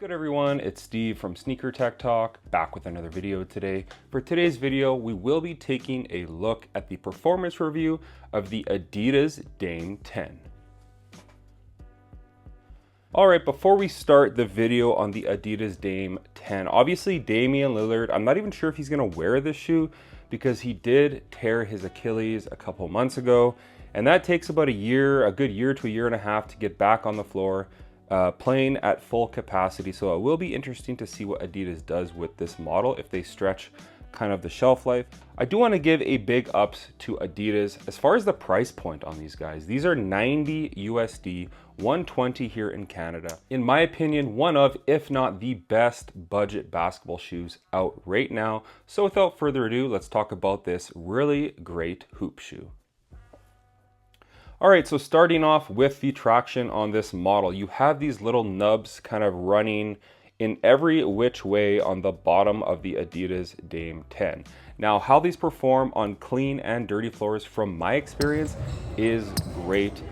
Good everyone, it's Steve from Sneaker Tech Talk, back with another video today. For today's video, we will be taking a look at the performance review of the Adidas Dame 10. Alright, before we start the video on the Adidas Dame 10, obviously Damian Lillard, I'm not even sure if he's going to wear this shoe because he did tear his Achilles a couple months ago, and that takes about a good year to a year and a half to get back on the floor. Playing at full capacity, so it will be interesting to see what Adidas does with this model if they stretch kind of the shelf life. I do want to give a big ups to Adidas as far as the price point on these guys. These are 90 USD, 120 here in Canada. In my opinion, one of, if not the best budget basketball shoes out right now. So without further ado, let's talk about this really great hoop shoe. All right, so starting off with the traction on this model, you have these little nubs kind of running in every which way on the bottom of the Adidas Dame 10. Now, how these perform on clean and dirty floors, from my experience, is great.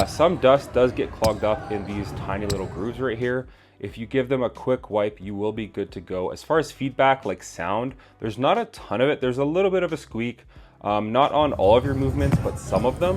Some dust does get clogged up in these tiny little grooves right here. If you give them a quick wipe, you will be good to go. As far as feedback, like sound, there's not a ton of it. There's a little bit of a squeak. Not on all of your movements, but some of them.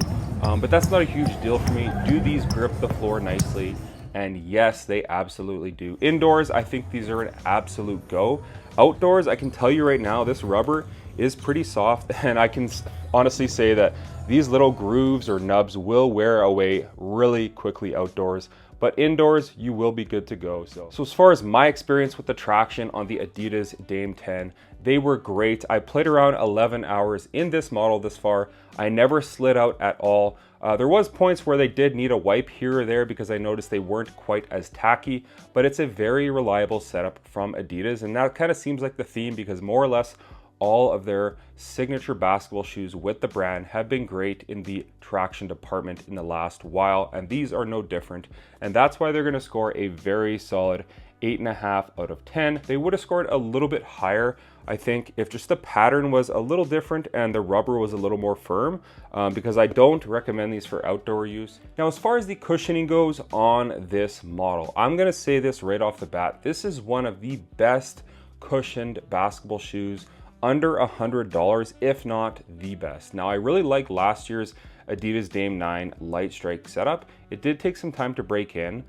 But that's not a huge deal for me. Do these grip the floor nicely? And yes, they absolutely do. Indoors, I think these are an absolute go. Outdoors, I can tell you right now, this rubber is pretty soft, and I can honestly say that these little grooves or nubs will wear away really quickly outdoors. But indoors, you will be good to go. So as far as my experience with the traction on the Adidas Dame 10, they were great. I played around 11 hours in this model this far. I never slid out at all. There was points where they did need a wipe here or there because I noticed they weren't quite as tacky, but it's a very reliable setup from Adidas, and that kind of seems like the theme because more or less all of their signature basketball shoes with the brand have been great in the traction department in the last while, and these are no different. And that's why they're going to score a very solid 8.5 out of 10. They would have scored a little bit higher, I think, if just the pattern was a little different and the rubber was a little more firm, because I don't recommend these for outdoor use. Now, as far as the cushioning goes on this model, I'm going to say this right off the bat. This is one of the best cushioned basketball shoes under $100, if not the best. Now, I really like last year's Adidas Dame 9 Light Strike setup. It did take some time to break in.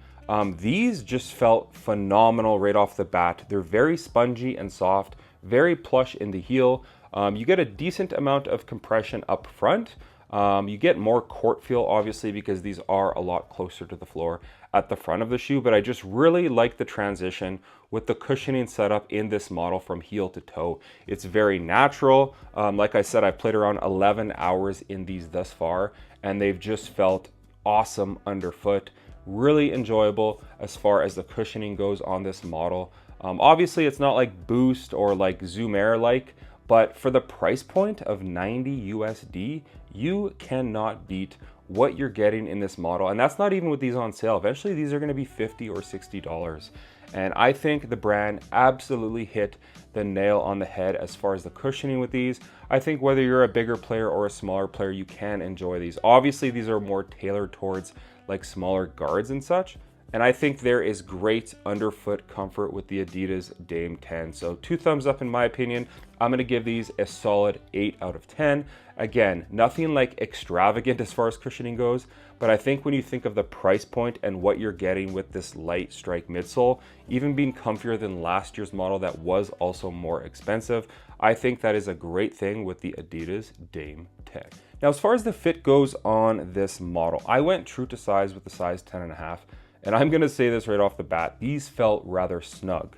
These just felt phenomenal right off the bat. They're very spongy and soft, very plush in the heel. You get a decent amount of compression up front. You get more court feel, obviously, because these are a lot closer to the floor at the front of the shoe, but I just really like the transition with the cushioning setup in this model from heel to toe. It's very natural. Like I said, I've played around 11 hours in these thus far, and they've just felt awesome underfoot. Really enjoyable as far as the cushioning goes on this model. Obviously, it's not like Boost or like Zoom Air like, but for the price point of 90 USD, you cannot beat what you're getting in this model. And that's not even with these on sale. Eventually, these are going to be $50 or $60. And I think the brand absolutely hit the nail on the head as far as the cushioning with these. I think whether you're a bigger player or a smaller player, you can enjoy these. Obviously, these are more tailored towards like smaller guards and such. And I think there is great underfoot comfort with the Adidas Dame 10. So 2 thumbs up in my opinion. I'm going to give these a solid 8 out of 10. Again, nothing like extravagant as far as cushioning goes, but I think when you think of the price point and what you're getting with this light strike midsole, even being comfier than last year's model that was also more expensive, I think that is a great thing with the Adidas Dame 10. Now, as far as the fit goes on this model, I went true to size with the size 10.5. And I'm going to say this right off the bat, these felt rather snug.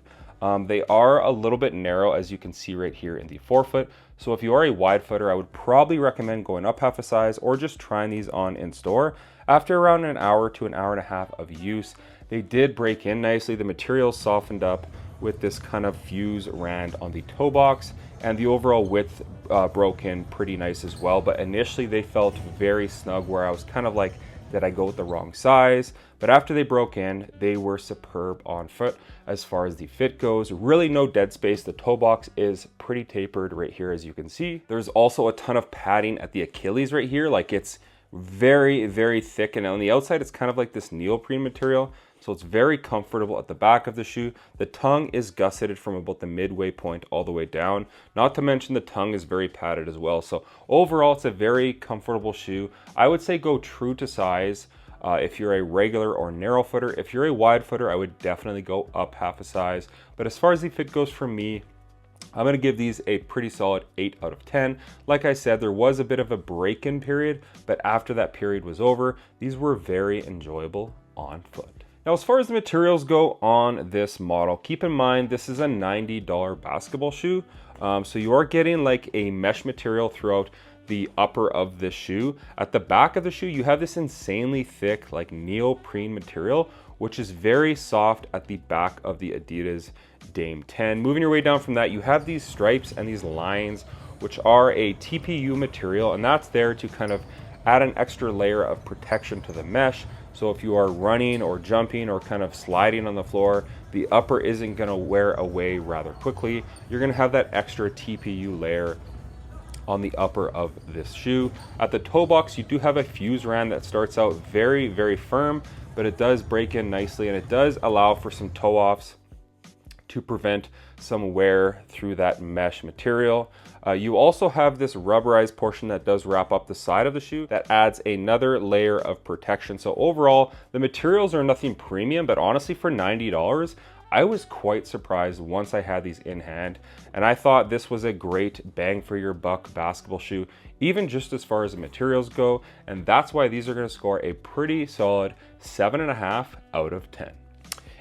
They are a little bit narrow, as you can see right here in the forefoot. So if you are a wide footer, I would probably recommend going up half a size or just trying these on in store. After around an hour to an hour and a half of use, they did break in nicely. The material softened up with this kind of fuse rand on the toe box, and the overall width broke in pretty nice as well. But initially they felt very snug, where I was kind of like, did I go with the wrong size? But after they broke in, they were superb on foot as far as the fit goes. Really no dead space. The toe box is pretty tapered right here, as you can see. There's also a ton of padding at the Achilles right here. Like, it's very, very thick, and on the outside it's kind of like this neoprene material. so it's very comfortable at the back of the shoe. The tongue is gusseted from about the midway point all the way down. Not to mention the tongue is very padded as well. So overall, it's a very comfortable shoe. I would say go true to size. If you're a regular or narrow footer. If you're a wide footer, I would definitely go up half a size. But as far as the fit goes for me, I'm going to give these a pretty solid 8 out of 10. Like I said, there was a bit of a break-in period, but after that period was over, these were very enjoyable on foot. Now, as far as the materials go on this model, keep in mind this is a $90 basketball shoe. So you are getting like a mesh material throughout the upper of this shoe. At the back of the shoe, you have this insanely thick like neoprene material, which is very soft at the back of the Adidas Dame 10. Moving your way down from that, you have these stripes and these lines, which are a TPU material, and that's there to kind of add an extra layer of protection to the mesh. So if you are running or jumping or kind of sliding on the floor, the upper isn't gonna wear away rather quickly. You're gonna have that extra TPU layer on the upper of this shoe. At the toe box, you do have a fuse ran that starts out very, very firm, but it does break in nicely, and it does allow for some toe offs to prevent some wear through that mesh material. You also have this rubberized portion that does wrap up the side of the shoe that adds another layer of protection. So overall, the materials are nothing premium, but honestly for $90, I was quite surprised once I had these in hand, and I thought this was a great bang for your buck basketball shoe, even just as far as the materials go, and that's why these are going to score a pretty solid 7.5 out of 10.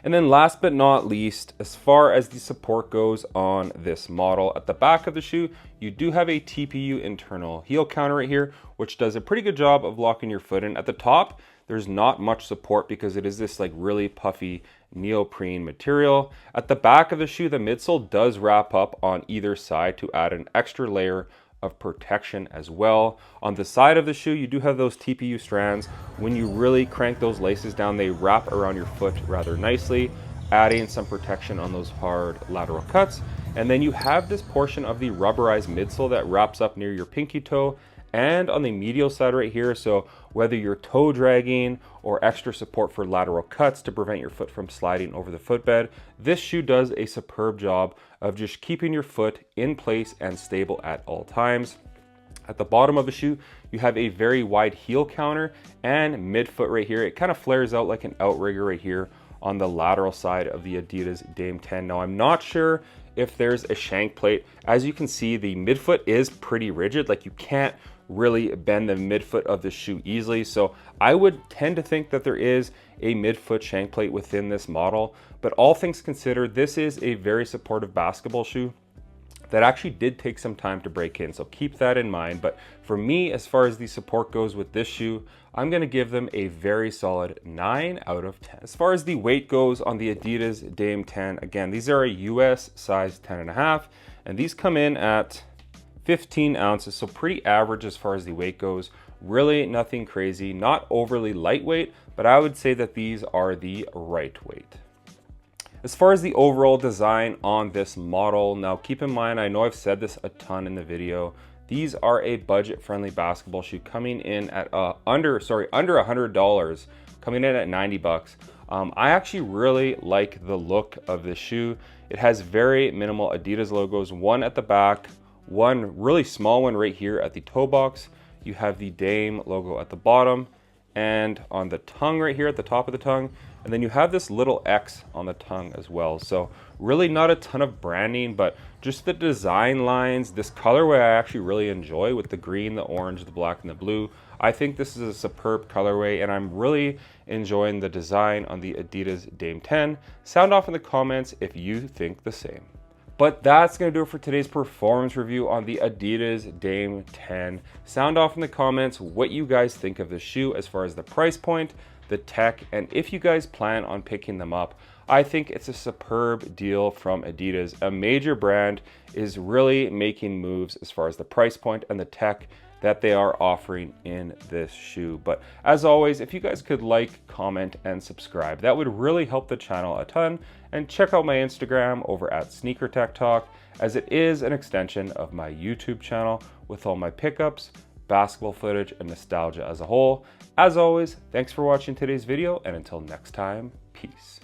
And then last but not least, as far as the support goes on this model, at the back of the shoe, you do have a TPU internal heel counter right here, which does a pretty good job of locking your foot in. At the top, there's not much support because it is this like really puffy neoprene material. At the back of the shoe, the midsole does wrap up on either side to add an extra layer of protection as well. On the side of the shoe, you do have those TPU strands. When you really crank those laces down, they wrap around your foot rather nicely, adding some protection on those hard lateral cuts. And then you have this portion of the rubberized midsole that wraps up near your pinky toe and on the medial side right here. So whether you're toe dragging or extra support for lateral cuts to prevent your foot from sliding over the footbed, this shoe does a superb job of just keeping your foot in place and stable at all times. At the bottom of the shoe, you have a very wide heel counter and midfoot right here. It kind of flares out like an outrigger right here on the lateral side of the Adidas Dame 10. Now, I'm not sure if there's a shank plate. As you can see, the midfoot is pretty rigid. Like you can't really bend the midfoot of the shoe easily. So I would tend to think that there is a midfoot shank plate within this model, but all things considered, this is a very supportive basketball shoe that actually did take some time to break in. So keep that in mind. But for me, as far as the support goes with this shoe, I'm gonna give them a very solid 9 out of 10. As far as the weight goes on the Adidas Dame 10, again, these are a US size 10.5, and these come in at 15 ounces, so pretty average as far as the weight goes. Really nothing crazy, not overly lightweight, but I would say that these are the right weight. As far as the overall design on this model, now keep in mind, I know I've said this a ton in the video, these are a budget-friendly basketball shoe coming in at under $100, coming in at 90 bucks. I actually really like the look of this shoe. It has very minimal Adidas logos, one at the back, one really small one right here at the toe box. You have the Dame logo at the bottom and on the tongue right here at the top of the tongue. And then you have this little X on the tongue as well. So really not a ton of branding, but just the design lines, this colorway I actually really enjoy with the green, the orange, the black, and the blue. I think this is a superb colorway, and I'm really enjoying the design on the Adidas Dame 10. Sound off in the comments if you think the same. But that's going to do it for today's performance review on the Adidas Dame 10. Sound off in the comments what you guys think of the shoe as far as the price point, the tech, and if you guys plan on picking them up. I think it's a superb deal from Adidas. A major brand is really making moves as far as the price point and the tech that they are offering in this shoe. But as always, if you guys could like, comment, and subscribe, that would really help the channel a ton. And check out my Instagram over at Sneaker Tech Talk, as it is an extension of my YouTube channel with all my pickups, basketball footage, and nostalgia as a whole. As always, thanks for watching today's video, and until next time, peace. Peace.